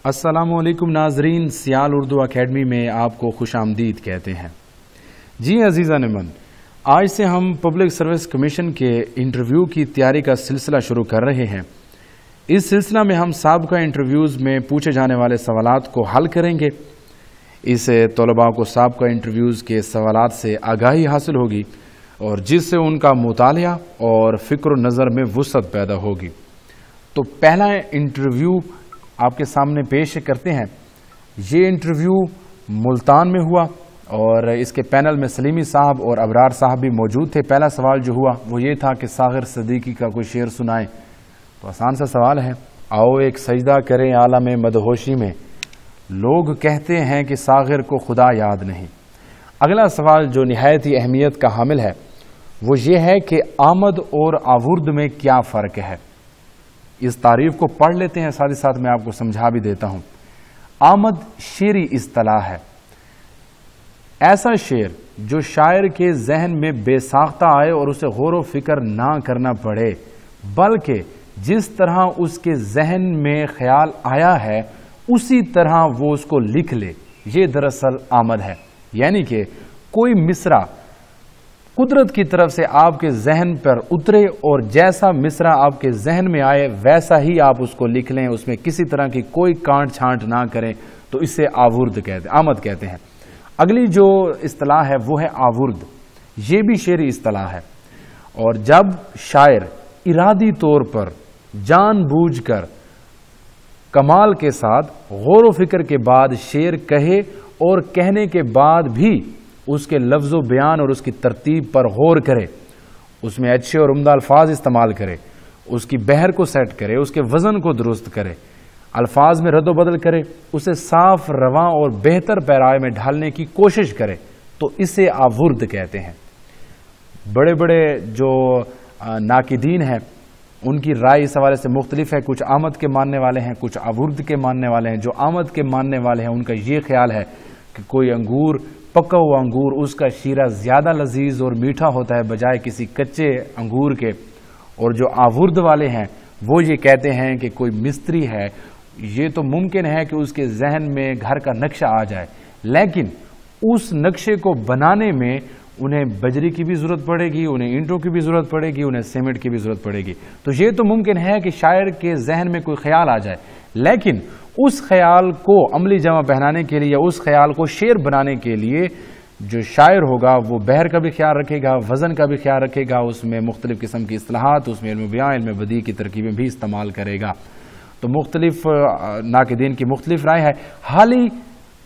السلام علیکم ناظرین، سیال اردو اکیڈمی میں آپ کو خوش آمدید کہتے ہیں۔ جی عزیزان من، آج سے ہم پبلک سروس کمیشن کے انٹرویو کی تیاری کا سلسلہ شروع کر رہے ہیں۔ اس سلسلہ میں ہم سابقہ انٹرویوز میں پوچھے جانے والے سوالات کو حل کریں گے۔ اس سے طلباء کو سابقہ انٹرویوز کے سوالات سے آگاہی حاصل ہوگی اور جس سے ان کا مطالعہ اور فکر و نظر میں وسعت پیدا ہوگی۔ تو پہلا انٹرویو آپ کے سامنے پیش کرتے ہیں۔ یہ انٹرویو ملتان میں ہوا اور اس کے پینل میں سلیمی صاحب اور ابرار صاحب بھی موجود تھے۔ پہلا سوال جو ہوا وہ یہ تھا کہ ساغر صدیقی کا کوئی شعر سنائیں۔ تو آسان سا سوال ہے، آؤ ایک سجدہ کریں عالم مدہوشی میں، لوگ کہتے ہیں کہ ساغر کو خدا یاد نہیں۔ اگلا سوال جو نہایت ہی اہمیت کا حامل ہے وہ یہ ہے کہ آمد اور آورد میں کیا فرق ہے۔ اس تعریف کو پڑھ لیتے ہیں، ساتھ ہی ساتھ میں آپ کو سمجھا بھی دیتا ہوں۔ آمد شعری اصطلاح ہے، ایسا شعر جو شاعر کے ذہن میں بے ساختہ آئے اور اسے غور و فکر نہ کرنا پڑے، بلکہ جس طرح اس کے ذہن میں خیال آیا ہے اسی طرح وہ اس کو لکھ لے، یہ دراصل آمد ہے۔ یعنی کہ کوئی مصرع قدرت کی طرف سے آپ کے ذہن پر اترے اور جیسا مصرع آپ کے ذہن میں آئے ویسا ہی آپ اس کو لکھ لیں، اس میں کسی طرح کی کوئی کانٹ چھانٹ نہ کریں، تو اسے آورد کہتے ہیں، آمد کہتے ہیں۔ اگلی جو اصطلاح ہے وہ ہے آورد، یہ بھی شعری اصطلاح ہے، اور جب شاعر ارادی طور پر جان بوجھ کر کمال کے ساتھ غور و فکر کے بعد شعر کہے اور کہنے کے بعد بھی اس کے لفظ و بیان اور اس کی ترتیب پر غور کرے، اس میں اچھے اور عمدہ الفاظ استعمال کرے، اس کی بحر کو سیٹ کرے، اس کے وزن کو درست کرے، الفاظ میں رد و بدل کرے، اسے صاف رواں اور بہتر پیرائے میں ڈھالنے کی کوشش کرے، تو اسے آورد کہتے ہیں۔ بڑے بڑے جو ناقدین ہیں ان کی رائے اس حوالے سے مختلف ہے، کچھ آمد کے ماننے والے ہیں، کچھ آورد کے ماننے والے ہیں۔ جو آمد کے ماننے والے ہیں ان کا یہ خیال ہے کہ کوئی انگور، پکا ہوا انگور، اس کا شیرہ زیادہ لذیذ اور میٹھا ہوتا ہے بجائے کسی کچے انگور کے، اور جو آورد والے ہیں وہ یہ کہتے ہیں کہ کوئی مستری ہے، یہ تو ممکن ہے کہ اس کے ذہن میں گھر کا نقشہ آ جائے، لیکن اس نقشے کو بنانے میں انہیں بجری کی بھی ضرورت پڑے گی، انہیں اینٹوں کی بھی ضرورت پڑے گی، انہیں سیمنٹ کی بھی ضرورت پڑے گی۔ تو یہ تو ممکن ہے کہ شاعر کے ذہن میں کوئی خیال آ جائے، لیکن اس خیال کو عملی جامہ پہنانے کے لیے یا اس خیال کو شعر بنانے کے لیے جو شاعر ہوگا وہ بحر کا بھی خیال رکھے گا، وزن کا بھی خیال رکھے گا، اس میں مختلف قسم کی اصطلاحات، اس میں علم بیان، علم بدیع کی ترکیبیں بھی استعمال کرے گا۔ تو مختلف ناقدین کی مختلف رائے ہے۔ حالی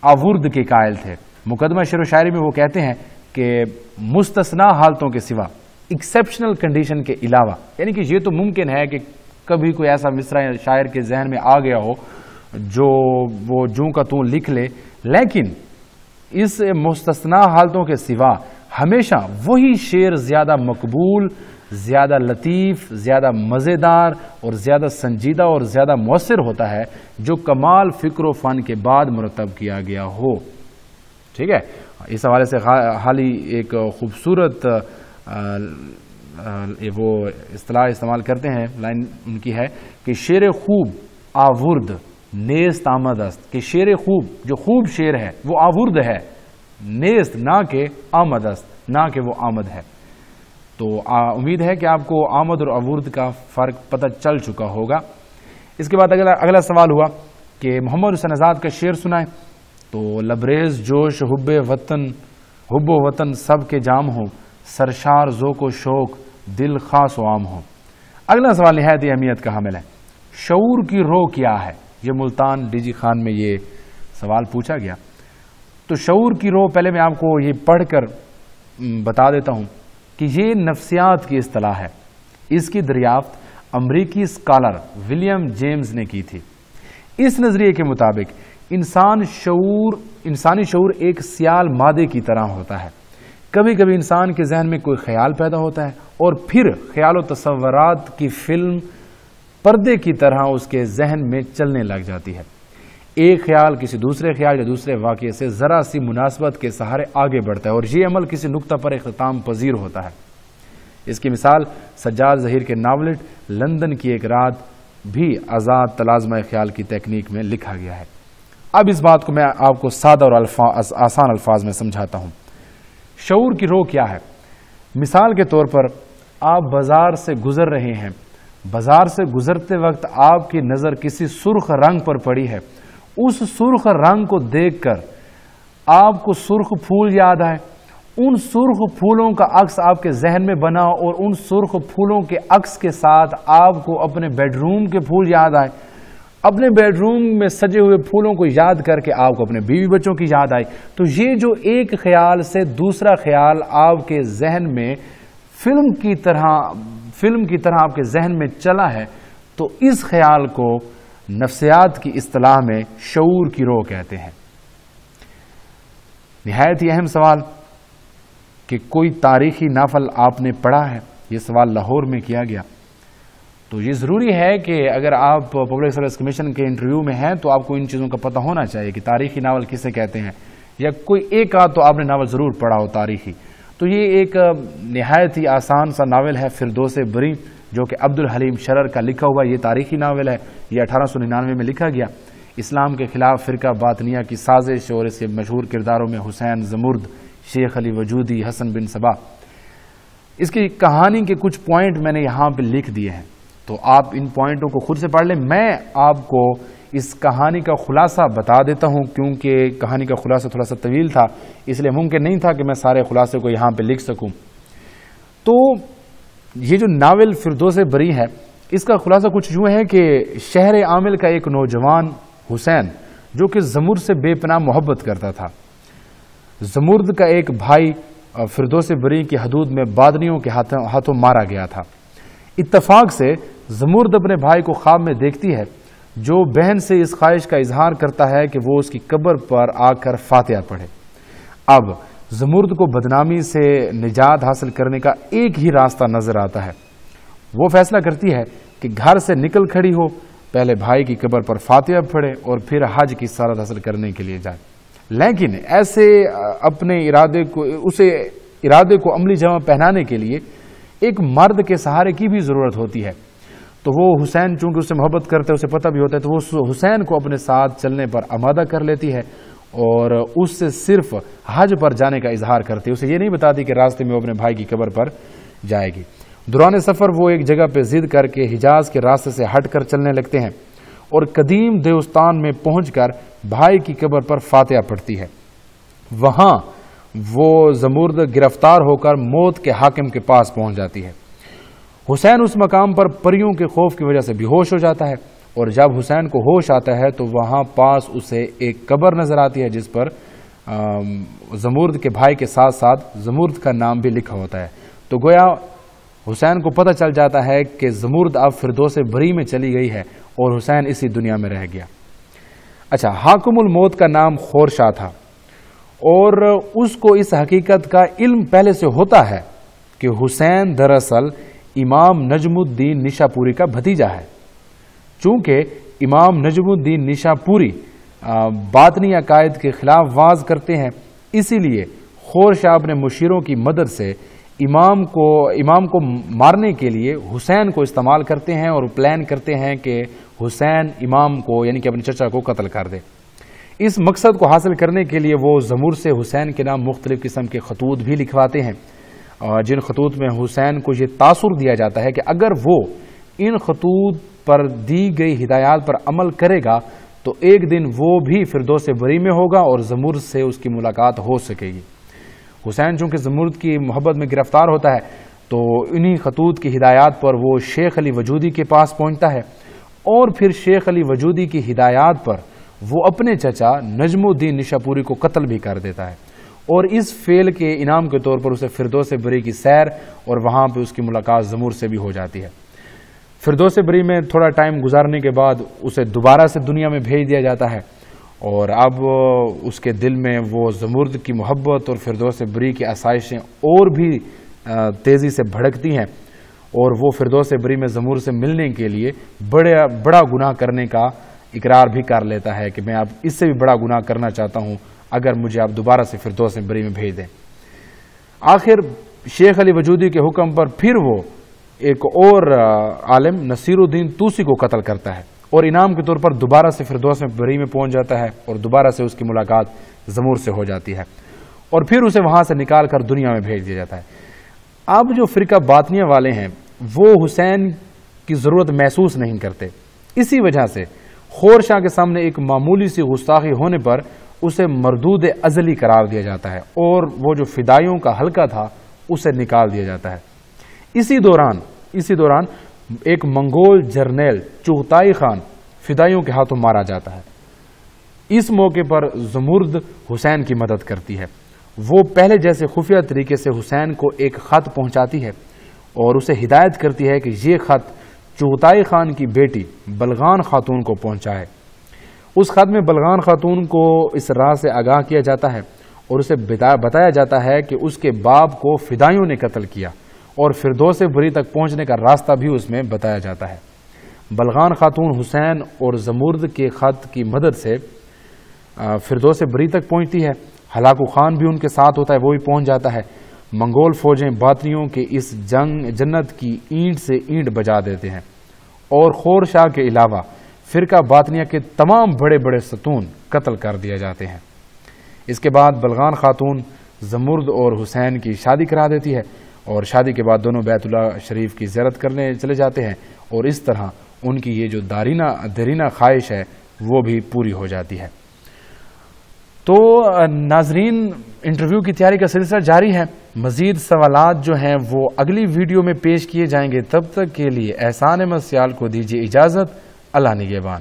آورد کے قائل تھے۔ مقدمہ شعر و شاعری میں وہ کہتے ہیں کہ مستثنا حالتوں کے سوا، ایکسیپشنل کنڈیشن کے علاوہ، یعنی کہ یہ تو ممکن ہے کہ کبھی کوئی ایسا مصرع شاعر کے ذہن میں آ گیا ہو جو وہ جوں کا توں لکھ لے، لیکن اس مستثنا حالتوں کے سوا ہمیشہ وہی شعر زیادہ مقبول، زیادہ لطیف، زیادہ مزیدار اور زیادہ سنجیدہ اور زیادہ مؤثر ہوتا ہے جو کمال فکر و فن کے بعد مرتب کیا گیا ہو۔ ٹھیک ہے، اس حوالے سے حالی ایک خوبصورت وہ اصطلاح استعمال کرتے ہیں، لائن ان کی ہے کہ شعر خوب آورد نیست آمد است، کہ شعر خوب جو خوب شعر ہے وہ آورد ہے، نیست نہ کہ آمد است، نہ کہ وہ آمد ہے۔ تو امید ہے کہ آپ کو آمد اور آورد کا فرق پتہ چل چکا ہوگا۔ اس کے بعد اگلا سوال ہوا کہ محمد حسین آزاد کا شعر سنائیں۔ تو لبریز جوش حب و وطن سب کے جام ہو، سرشار ذوق و شوق دل خاص و عام ہو۔ اگلا سوال نہایت اہمیت کا حامل ہے، شعور کی رو کیا ہے؟ یہ ملتان ڈی جی خان میں یہ سوال پوچھا گیا۔ تو شعور کی رو پہلے میں آپ کو یہ پڑھ کر بتا دیتا ہوں کہ یہ نفسیات کی اصطلاح ہے۔ اس کی دریافت امریکی اسکالر ولیم جیمز نے کی تھی۔ اس نظریے کے مطابق انسانی شعور ایک سیال مادے کی طرح ہوتا ہے۔ کبھی کبھی انسان کے ذہن میں کوئی خیال پیدا ہوتا ہے اور پھر خیال و تصورات کی فلم پردے کی طرح اس کے ذہن میں چلنے لگ جاتی ہے۔ ایک خیال کسی دوسرے خیال یا دوسرے واقعے سے ذرا سی مناسبت کے سہارے آگے بڑھتا ہے اور یہ عمل کسی نقطہ پر اختتام پذیر ہوتا ہے۔ اس کی مثال سجاد ظہیر کے ناولٹ لندن کی ایک رات بھی آزاد تلازمہ خیال کی تکنیک میں لکھا گیا ہے۔ اب اس بات کو میں آپ کو سادہ اور آسان الفاظ میں سمجھاتا ہوں۔ شعور کی روح کیا ہے؟ مثال کے طور پر آپ بازار سے گزر رہے ہیں، بازار سے گزرتے وقت آپ کی نظر کسی سرخ رنگ پر پڑی ہے، اس سرخ رنگ کو دیکھ کر آپ کو سرخ پھول یاد آئے، ان سرخ پھولوں کا عکس آپ کے ذہن میں بنا اور ان سرخ پھولوں کے عکس کے ساتھ آپ کو اپنے بیڈ روم کے پھول یاد آئے، اپنے بیڈ روم میں سجے ہوئے پھولوں کو یاد کر کے آپ کو اپنے بیوی بچوں کی یاد آئی، تو یہ جو ایک خیال سے دوسرا خیال آپ کے ذہن میں فلم کی طرح آپ کے ذہن میں چلا ہے، تو اس خیال کو نفسیات کی اصطلاح میں شعور کی روح کہتے ہیں۔ نہایت ہی اہم سوال کہ کوئی تاریخی ناول آپ نے پڑھا ہے؟ یہ سوال لاہور میں کیا گیا۔ تو یہ ضروری ہے کہ اگر آپ پبلک سروس کمیشن کے انٹرویو میں ہیں تو آپ کو ان چیزوں کا پتہ ہونا چاہیے کہ تاریخی ناول کسے کہتے ہیں، یا کوئی ایک آدھ تو آپ نے ناول ضرور پڑھا ہو تاریخی۔ تو یہ ایک نہایت ہی آسان سا ناول ہے فردوس بری، جو کہ عبدالحلیم شرر کا لکھا ہوا یہ تاریخی ناول ہے۔ یہ 1899 میں لکھا گیا۔ اسلام کے خلاف فرقہ باطنیہ کی سازش اور اس کے مشہور کرداروں میں حسین زمرد، شیخ علی وجودی، حسن بن صبا۔ اس کی کہانی کے کچھ پوائنٹ میں نے یہاں پہ لکھ دیے ہیں، تو آپ ان پوائنٹوں کو خود سے پڑھ لیں۔ میں آپ کو اس کہانی کا خلاصہ بتا دیتا ہوں، کیونکہ کہانی کا خلاصہ تھوڑا سا طویل تھا، اس لیے ممکن نہیں تھا کہ میں سارے خلاصے کو یہاں پہ لکھ سکوں۔ تو یہ جو ناول فردوس بری ہے، اس کا خلاصہ کچھ یوں ہے کہ شہر عامل کا ایک نوجوان حسین، جو کہ زمرد سے بے پناہ محبت کرتا تھا، زمرد کا ایک بھائی فردوس بری کی حدود میں بادنیوں کے ہاتھوں مارا گیا تھا۔ اتفاق سے زمرد اپنے بھائی کو خواب میں دیکھتی ہے، جو بہن سے اس خواہش کا اظہار کرتا ہے کہ وہ اس کی قبر پر آ کر فاتحہ پڑھے۔ اب زمرد کو بدنامی سے نجات حاصل کرنے کا ایک ہی راستہ نظر آتا ہے۔ وہ فیصلہ کرتی ہے کہ گھر سے نکل کھڑی ہو، پہلے بھائی کی قبر پر فاتحہ پڑھے اور پھر حج کی سعادت حاصل کرنے کے لیے جائے۔ لیکن ایسے اپنے ارادے کو عملی جامہ پہنانے کے لیے ایک مرد کے سہارے کی بھی ضرورت ہوتی ہے۔ تو وہ حسین چونکہ اس سے محبت کرتے اسے پتہ بھی ہوتا ہے، تو وہ حسین کو اپنے ساتھ چلنے پر آمادہ کر لیتی ہے اور اس سے صرف حج پر جانے کا اظہار کرتی ہے۔ اسے یہ نہیں بتاتی کہ راستے میں وہ اپنے بھائی کی قبر پر جائے گی۔ دوران سفر وہ ایک جگہ پہ ضد کر کے حجاز کے راستے سے ہٹ کر چلنے لگتے ہیں اور قدیم دیوستان میں پہنچ کر بھائی کی قبر پر فاتحہ پڑھتی ہے۔ وہاں وہ زمرد گرفتار ہو کر موت کے حاکم کے پاس پہنچ جاتی ہے۔ حسین اس مقام پر پریوں کے خوف کی وجہ سے بے ہوش ہو جاتا ہے، اور جب حسین کو ہوش آتا ہے تو وہاں پاس اسے ایک قبر نظر آتی ہے جس پر زمرد کے بھائی کے ساتھ ساتھ زمرد کا نام بھی لکھا ہوتا ہے۔ تو گویا حسین کو پتہ چل جاتا ہے کہ زمرد اب فردوس بری میں چلی گئی ہے اور حسین اسی دنیا میں رہ گیا۔ اچھا، حاکم الموت کا نام خورشاہ تھا، اور اس کو اس حقیقت کا علم پہلے سے ہوتا ہے کہ حسین دراصل امام نجم الدین نشاپوری کا بھتیجا ہے۔ چونکہ امام نجم الدین نشاپوری باطنی عقائد کے خلاف واز کرتے ہیں، اسی لیے خورشاہ اپنے مشیروں کی مدد سے امام کو مارنے کے لیے حسین کو استعمال کرتے ہیں اور پلان کرتے ہیں کہ حسین امام کو یعنی کہ اپنے چچا کو قتل کر دے۔ اس مقصد کو حاصل کرنے کے لیے وہ زمرد سے حسین کے نام مختلف قسم کے خطوط بھی لکھواتے ہیں، جن خطوط میں حسین کو یہ تاثر دیا جاتا ہے کہ اگر وہ ان خطوط پر دی گئی ہدایات پر عمل کرے گا تو ایک دن وہ بھی فردوس بری میں ہوگا اور زمرد سے اس کی ملاقات ہو سکے گی۔ حسین چونکہ زمرد کی محبت میں گرفتار ہوتا ہے تو انہی خطوط کی ہدایات پر وہ شیخ علی وجودی کے پاس پہنچتا ہے، اور پھر شیخ علی وجودی کی ہدایات پر وہ اپنے چچا نجم الدین نشاپوری کو قتل بھی کر دیتا ہے، اور اس فعل کے انعام کے طور پر اسے فردوس بری کی سیر اور وہاں پہ اس کی ملاقات زمرد سے بھی ہو جاتی ہے۔ فردوس بری میں تھوڑا ٹائم گزارنے کے بعد اسے دوبارہ سے دنیا میں بھیج دیا جاتا ہے، اور اب اس کے دل میں وہ زمرد کی محبت اور فردوس بری کی آسائشیں اور بھی تیزی سے بھڑکتی ہیں، اور وہ فردوس بری میں زمرد سے ملنے کے لیے بڑا گناہ کرنے کا اقرار بھی کر لیتا ہے کہ میں اب اس سے بھی بڑا گناہ کرنا چاہتا ہوں اگر مجھے آپ دوبارہ سے فردوس بری میں بھیج دیں۔ آخر شیخ علی وجودی کے حکم پر پھر وہ ایک اور عالم نصیر الدین توسی کو قتل کرتا ہے اور انعام کے طور پر دوبارہ سے فردوس میں بری میں پہنچ جاتا ہے اور دوبارہ سے اس کی ملاقات زمور سے ہو جاتی ہے اور پھر اسے وہاں سے نکال کر دنیا میں بھیج دیا جاتا ہے۔ اب جو فرقہ باطنیہ والے ہیں وہ حسین کی ضرورت محسوس نہیں کرتے، اسی وجہ سے خور شاہ کے سامنے ایک معمولی سی گستاخی ہونے پر اسے مردود ازلی قرار دیا جاتا ہے اور وہ جو فدائیوں کا حلقہ تھا اسے نکال دیا جاتا ہے۔ اسی دوران ایک منگول جرنیل چغتائی خان فدائیوں کے ہاتھوں مارا جاتا ہے۔ اس موقع پر زمرد حسین کی مدد کرتی ہے، وہ پہلے جیسے خفیہ طریقے سے حسین کو ایک خط پہنچاتی ہے اور اسے ہدایت کرتی ہے کہ یہ خط چغتائی خان کی بیٹی بلغان خاتون کو پہنچائے۔ اس خط میں بلغان خاتون کو اس راز سے آگاہ کیا جاتا ہے اور اسے بتایا جاتا ہے کہ اس کے باپ کو فدائیوں نے قتل کیا اور فردوس بری تک پہنچنے کا راستہ بھی اس میں بتایا جاتا ہے۔ بلغان خاتون حسین اور زمرد کے خط کی مدد سے فردوس بری تک پہنچتی ہے۔ ہلاکو خان بھی ان کے ساتھ ہوتا ہے، وہ بھی پہنچ جاتا ہے۔ منگول فوجیں باطنیوں کے اس جنت کی اینٹ سے اینٹ بجا دیتے ہیں اور خور شاہ کے علاوہ فرقہ باطنیہ کے تمام بڑے بڑے ستون قتل کر دیے جاتے ہیں۔ اس کے بعد بلغان خاتون زمرد اور حسین کی شادی کرا دیتی ہے اور شادی کے بعد دونوں بیت اللہ شریف کی زیارت کرنے چلے جاتے ہیں اور اس طرح ان کی یہ جو دیرینہ خواہش ہے وہ بھی پوری ہو جاتی ہے۔ تو ناظرین، انٹرویو کی تیاری کا سلسلہ جاری ہے، مزید سوالات جو ہیں وہ اگلی ویڈیو میں پیش کیے جائیں گے۔ تب تک کے لیے احسان احمد سیال کو دیجیے اجازت، اللہ نگہبان۔